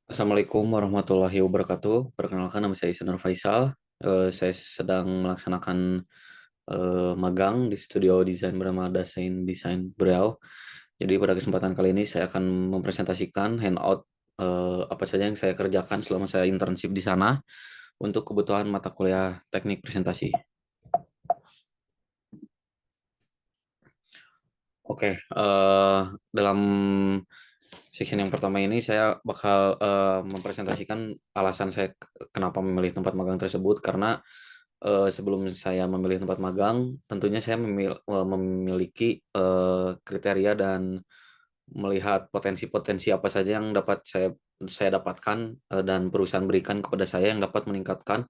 Assalamualaikum warahmatullahi wabarakatuh. Perkenalkan nama saya Isanur Faisal. Saya sedang melaksanakan magang di studio desain bernama Dasein Design Beliau. Jadi pada kesempatan kali ini saya akan mempresentasikan handout apa saja yang saya kerjakan selama saya internship di sana untuk kebutuhan mata kuliah teknik presentasi. Oke, dalam section yang pertama ini saya bakal mempresentasikan alasan saya kenapa memilih tempat magang tersebut karena sebelum saya memilih tempat magang, tentunya saya memiliki kriteria dan melihat potensi-potensi apa saja yang dapat saya dapatkan dan perusahaan berikan kepada saya yang dapat meningkatkan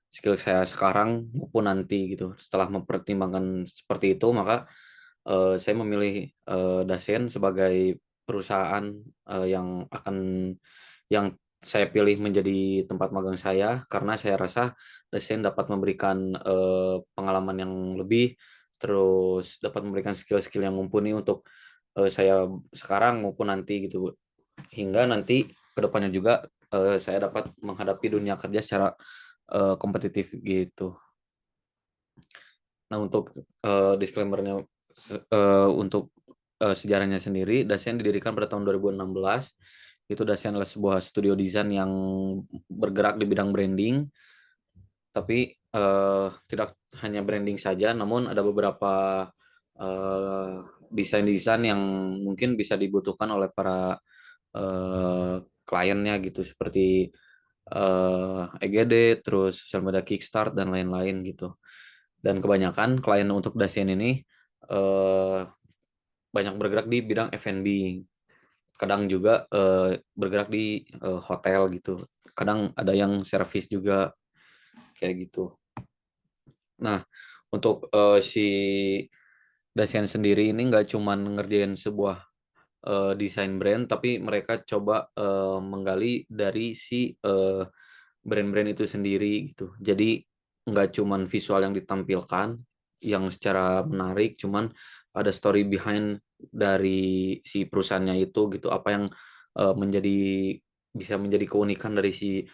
skill saya sekarang maupun nanti gitu. Setelah mempertimbangkan seperti itu, maka saya memilih Dasein sebagai perusahaan yang saya pilih menjadi tempat magang saya karena saya rasa Dasein dapat memberikan pengalaman yang lebih, terus dapat memberikan skill-skill yang mumpuni untuk saya sekarang maupun nanti gitu, hingga nanti kedepannya juga saya dapat menghadapi dunia kerja secara kompetitif gitu. Nah, untuk disclaimer-nya, untuk sejarahnya sendiri, Dasein didirikan pada tahun 2016. Itu Dasein adalah sebuah studio desain yang bergerak di bidang branding, tapi tidak hanya branding saja, namun ada beberapa eh, desain-desain yang mungkin bisa dibutuhkan oleh para kliennya gitu, seperti EGD, terus sosial media Kickstart dan lain-lain gitu. Dan kebanyakan klien untuk Dasein ini eh, banyak bergerak di bidang F&B, kadang juga bergerak di hotel gitu, kadang ada yang servis juga kayak gitu. Nah, untuk si Dasein sendiri ini nggak cuman ngerjain sebuah desain brand, tapi mereka coba menggali dari si brand-brand itu sendiri gitu. Jadi nggak cuman visual yang ditampilkan yang secara menarik, cuman ada story behind dari si perusahaannya itu gitu. Apa yang menjadi bisa menjadi keunikan dari si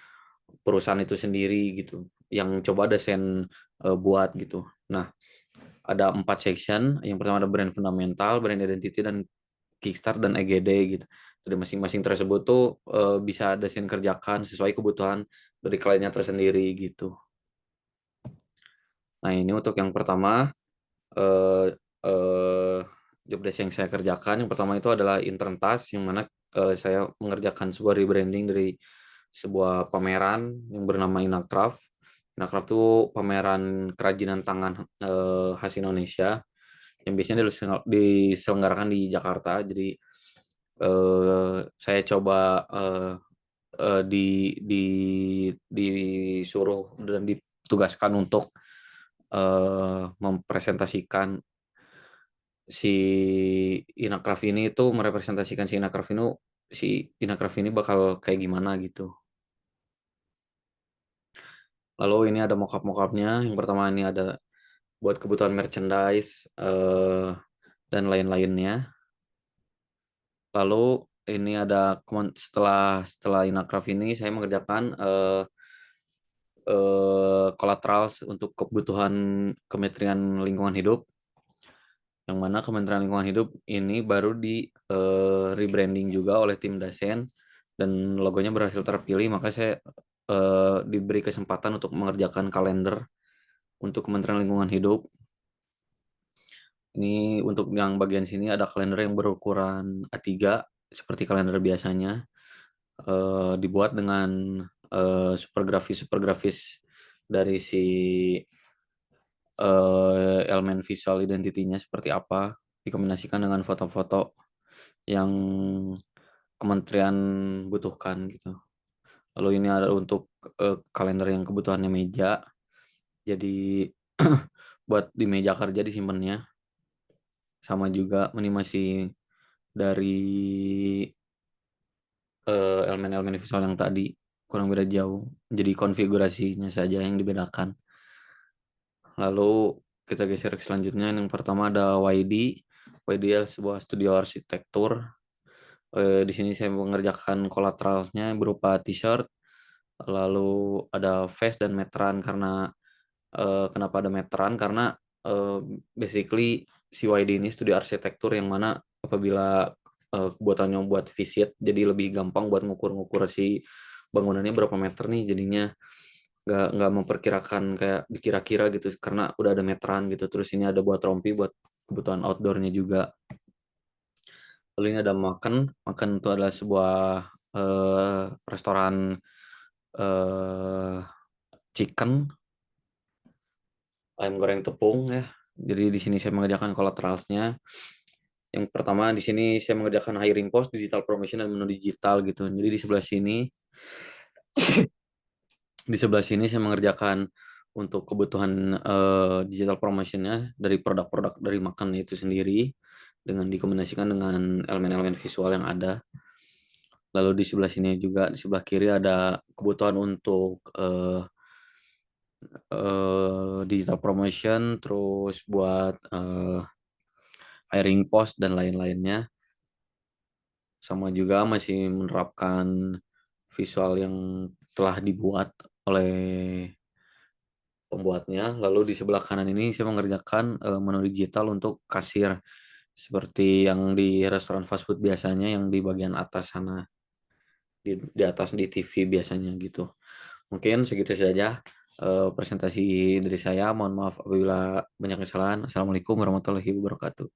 perusahaan itu sendiri gitu, yang coba desain buat gitu. Nah, ada 4 section. Yang pertama ada brand fundamental, brand identity, dan Kickstart dan EGD gitu. Dari masing-masing tersebut tuh bisa desain kerjakan sesuai kebutuhan dari kliennya tersendiri gitu. Nah, ini untuk yang pertama eh, eh, job desk yang saya kerjakan. Yang pertama itu adalah intern task, yang mana saya mengerjakan sebuah rebranding dari sebuah pameran yang bernama Inacraft. Inacraft itu pameran kerajinan tangan khas Indonesia yang biasanya diselenggarakan di Jakarta. Jadi saya coba di di disuruh dan ditugaskan untuk mempresentasikan si Inacraft ini, itu merepresentasikan si Inacraft ini bakal kayak gimana gitu. Lalu ini ada mockup-mockupnya. Yang pertama ini ada buat kebutuhan merchandise dan lain-lainnya. Lalu ini ada setelah setelah Inacraft ini saya mengerjakan collaterals untuk kebutuhan Kementerian Lingkungan Hidup, yang mana Kementerian Lingkungan Hidup ini baru di rebranding juga oleh tim Dasen dan logonya berhasil terpilih, maka saya diberi kesempatan untuk mengerjakan kalender untuk Kementerian Lingkungan Hidup. Ini untuk yang bagian sini ada kalender yang berukuran A3 seperti kalender biasanya, dibuat dengan super grafis dari si elemen visual identitinya seperti apa, dikombinasikan dengan foto-foto yang kementerian butuhkan gitu. Lalu ini ada untuk kalender yang kebutuhannya meja, jadi buat di meja kerja disimpannya, sama juga minimasi dari elemen-elemen visual yang tadi, kurang beda jauh, jadi konfigurasinya saja yang dibedakan. Lalu kita geser ke selanjutnya. Yang pertama ada YD. YD adalah sebuah studio arsitektur. Di sini saya mengerjakan kolateralnya berupa t-shirt, lalu ada vest dan meteran karena, kenapa ada meteran, karena, eee, basically si YD ini studi arsitektur yang mana apabila, buatannya buat visit, jadi lebih gampang buat ngukur-ngukur si bangunannya berapa meter nih, jadinya nggak memperkirakan kayak dikira-kira gitu, karena udah ada meteran gitu. Terus ini ada buat rompi buat kebutuhan outdoor-nya juga. Lalu ini ada makan, makan itu adalah sebuah, restoran, eee, chicken, ayam goreng tepung ya. Jadi di sini saya mengerjakan collaterals-nya. Yang pertama di sini saya mengerjakan hiring post, digital promotion, dan menu digital gitu. Jadi di sebelah sini saya mengerjakan untuk kebutuhan, digital promotion-nya dari produk-produk dari makan itu sendiri, dengan dikombinasikan dengan elemen-elemen visual yang ada. Lalu di sebelah sini juga, di sebelah kiri ada kebutuhan untuk, digital promotion, terus buat, hiring post dan lain-lainnya, sama juga masih menerapkan visual yang telah dibuat oleh pembuatnya. Lalu di sebelah kanan ini saya mengerjakan, menu digital untuk kasir, seperti yang di restoran fast food biasanya yang di bagian atas sana, di atas di TV biasanya gitu. Mungkin segitu saja, presentasi dari saya. Mohon maaf apabila banyak kesalahan. Assalamualaikum warahmatullahi wabarakatuh.